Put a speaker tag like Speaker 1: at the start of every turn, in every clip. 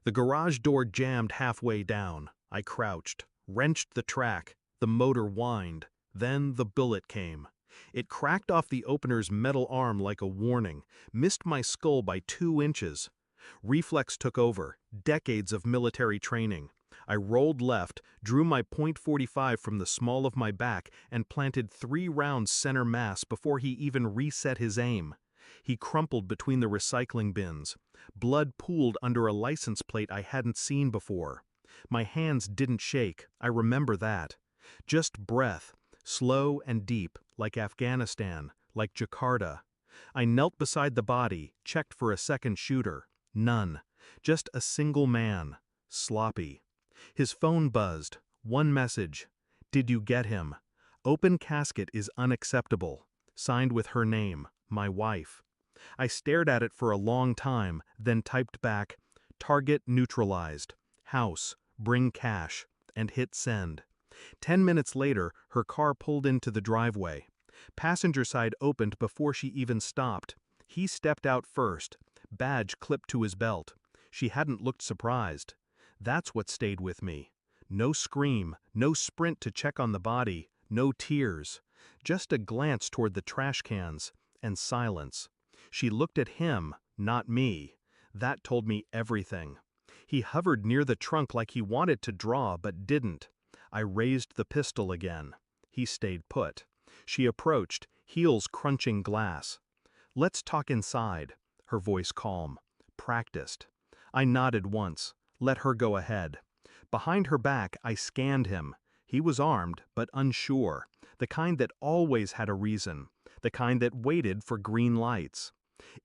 Speaker 1: The garage door jammed halfway down. I crouched, wrenched the track, the motor whined. Then the bullet came. It cracked off the opener's metal arm like a warning, missed my skull by 2 inches. Reflex took over, decades of military training. I rolled left, drew my .45 from the small of my back, and planted 3 rounds center mass before he even reset his aim. He crumpled between the recycling bins. Blood pooled under a license plate I hadn't seen before. My hands didn't shake, I remember that. Just breath, slow and deep, like Afghanistan, like Jakarta. I knelt beside the body, checked for a second shooter. None. Just a single man. Sloppy. His phone buzzed. One message. Did you get him? Open casket is unacceptable. Signed with her name, my wife. I stared at it for a long time, then typed back, target neutralized, house, bring cash, and hit send. 10 minutes later, her car pulled into the driveway. Passenger side opened before she even stopped. He stepped out first, badge clipped to his belt. She hadn't looked surprised. That's what stayed with me. No scream, no sprint to check on the body, no tears. Just a glance toward the trash cans, and silence. She looked at him, not me. That told me everything. He hovered near the trunk like he wanted to draw but didn't. I raised the pistol again. He stayed put. She approached, heels crunching glass. Let's talk inside, her voice calm. Practiced. I nodded once, let her go ahead. Behind her back, I scanned him. He was armed, but unsure, the kind that always had a reason, the kind that waited for green lights.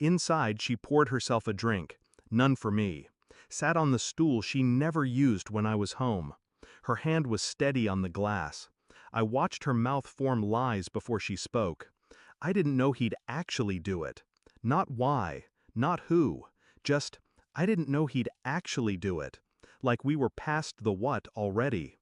Speaker 1: Inside, she poured herself a drink, none for me. Sat on the stool she never used when I was home. Her hand was steady on the glass. I watched her mouth form lies before she spoke. I didn't know he'd actually do it. Not why, not who, just, I didn't know he'd actually do it. Like we were past the what already.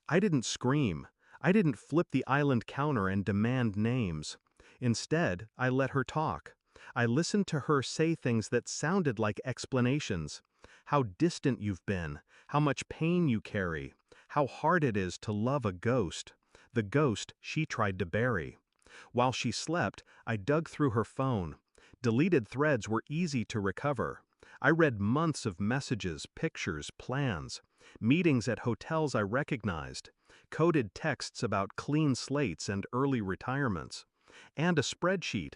Speaker 1: I didn't scream. I didn't flip the island counter and demand names. Instead, I let her talk. I listened to her say things that sounded like explanations. How distant you've been, how much pain you carry, how hard it is to love a ghost. The ghost she tried to bury. While she slept, I dug through her phone. Deleted threads were easy to recover. I read months of messages, pictures, plans, meetings at hotels I recognized, coded texts about clean slates and early retirements, and a spreadsheet.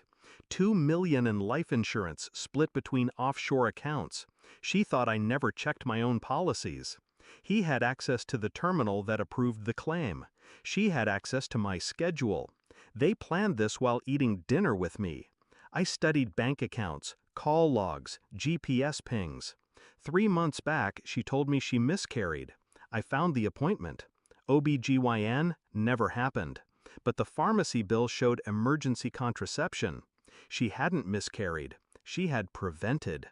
Speaker 1: 2 million in life insurance split between offshore accounts. She thought I never checked my own policies. He had access to the terminal that approved the claim. She had access to my schedule. They planned this while eating dinner with me. I studied bank accounts, call logs, GPS pings. 3 months back, she told me she miscarried. I found the appointment. OBGYN never happened. But the pharmacy bill showed emergency contraception. She hadn't miscarried. She had prevented.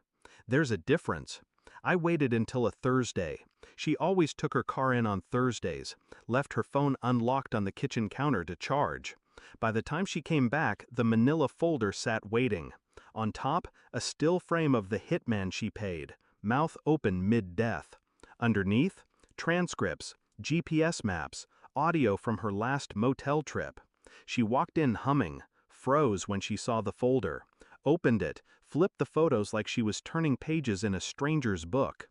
Speaker 1: There's a difference. I waited until a Thursday. She always took her car in on Thursdays, left her phone unlocked on the kitchen counter to charge. By the time she came back, the manila folder sat waiting. On top, a still frame of the hitman she paid, mouth open mid-death. Underneath, transcripts, GPS maps, audio from her last motel trip. She walked in humming, froze when she saw the folder, opened it, flipped the photos like she was turning pages in a stranger's book.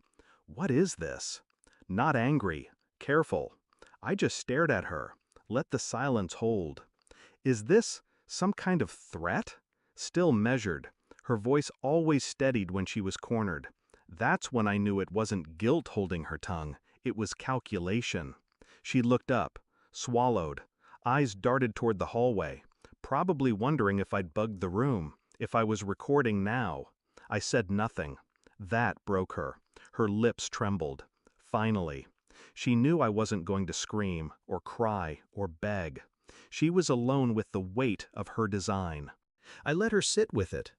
Speaker 1: What is this? Not angry, careful. I just stared at her, let the silence hold. Is this some kind of threat? Still measured. Her voice always steadied when she was cornered. That's when I knew it wasn't guilt holding her tongue, it was calculation. She looked up, swallowed. Eyes darted toward the hallway, probably wondering if I'd bugged the room, if I was recording now. I said nothing. That broke her. Her lips trembled. Finally. She knew I wasn't going to scream, or cry, or beg. She was alone with the weight of her design. I let her sit with it.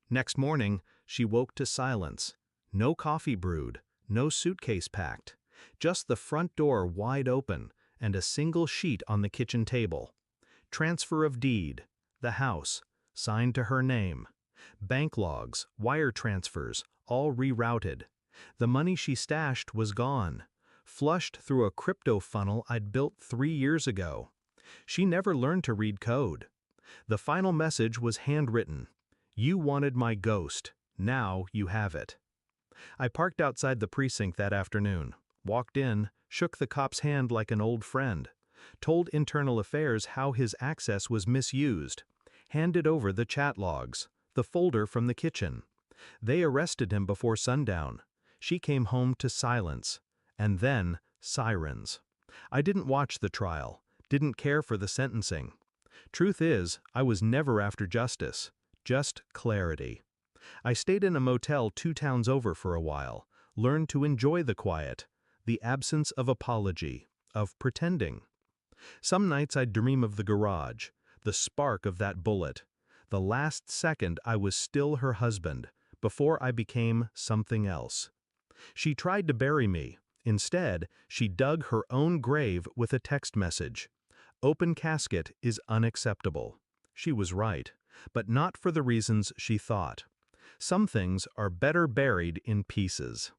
Speaker 1: Next morning, she woke to silence. No coffee brewed, no suitcase packed. Just the front door wide open, and a single sheet on the kitchen table. Transfer of deed, the house, signed to her name. Bank logs, wire transfers, all rerouted. The money she stashed was gone, flushed through a crypto funnel I'd built 3 years ago. She never learned to read code. The final message was handwritten. "You wanted my ghost. Now you have it." I parked outside the precinct that afternoon, walked in, shook the cop's hand like an old friend, told Internal Affairs how his access was misused, handed over the chat logs, the folder from the kitchen. They arrested him before sundown. She came home to silence. And then, sirens. I didn't watch the trial, didn't care for the sentencing. Truth is, I was never after justice, just clarity. I stayed in a motel 2 towns over for a while, learned to enjoy the quiet, the absence of apology, of pretending. Some nights I'd dream of the garage, the spark of that bullet. The last second I was still her husband, before I became something else. She tried to bury me. Instead, she dug her own grave with a text message. "Open casket is unacceptable." She was right, but not for the reasons she thought. Some things are better buried in pieces.